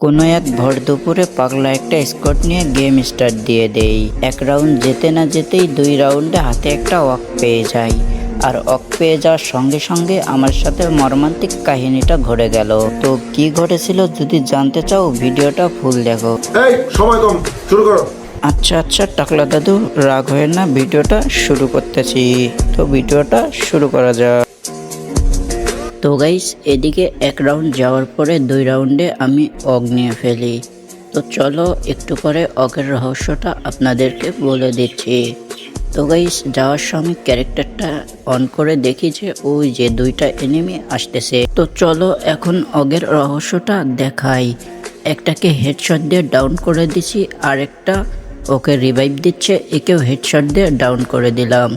কোনো এক ভর দুপুরে পাগলা একটা স্কোয়াড নিয়ে গেম স্টার্ট দিয়ে দেই। এক রাউন্ড যেতে না যেতেই 2 রাউন্ডে হাতে একটা অক পেয়ে যাই। আর অক পেয়ে যাওয়ার সঙ্গে সঙ্গে আমার সাথে মর্মান্তিক কাহিনীটা ঘটে গেল। তো কি ঘটেছিল যদি জানতে চাও ভিডিওটা ফুল দেখো। এই সময় কম, শুরু করো। আচ্ছা আচ্ছা টাকলা দাদু, রাগ হয়ে না, ভিডিওটা শুরু করতেছি। তো ভিডিওটা শুরু করা যাক। তো গাইস, এদিকে এক রাউন্ড যাওয়ার পরে 2 রাউন্ডে আমি অগ নিয়ে ফেলি। তো চলো একটু পরে অগের রহস্যটা আপনাদেরকে বলে দিচ্ছি। তো গাইস, যাওয়ার সময় ক্যারেক্টারটা অন করে দেখি যে ওই যে 2টা এনিমি আসতেছে। তো চলো এখন অগের রহস্যটা দেখাই। একটাকে হেডশট দিয়ে ডাউন করে দিছি, আর একটা ওকে রিভাইভ দিচ্ছে, একেও হেডশট দিয়ে ডাউন করে দিলাম।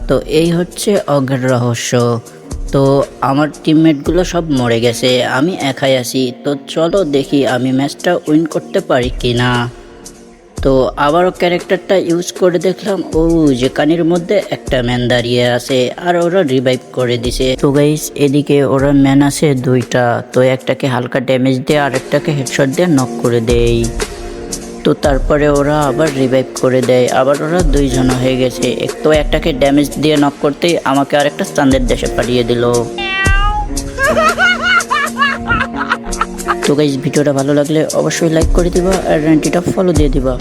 তো এই হচ্ছে অগের রহস্য। তো আমার টিমমেটগুলো সব মরে গেছে, আমি একাই আছি। তো চলো দেখি আমি ম্যাচটা উইন করতে পারি কিনা। তো আবারও ক্যারেক্টারটা ইউজ করে দেখলাম, ও যে কানির মধ্যে একটা ম্যান দাঁড়িয়ে আছে আর ওরা রিভাইভ করে দিছে। তো গাইস, এদিকে ওরা ম্যান আছে 2টা। তো একটাকে হালকা ড্যামেজ দিয়ে আর একটাকে হেডশট দিয়ে নক করে দেই। তো তারপরে ওরা আবার রিভাইভ করে দেয়, আবার ওরা 2জন হয়ে গেছে। তো একটাকে ড্যামেজ দিয়ে নক করতেই আমাকে আরেকটা চাঁদের দেশে পাঠিয়ে দিল। তো গাইস, ভিডিওটা ভালো লাগলে অবশ্যই লাইক করে দিবা আর রেন্টিটা ফলো দিয়ে দিবা।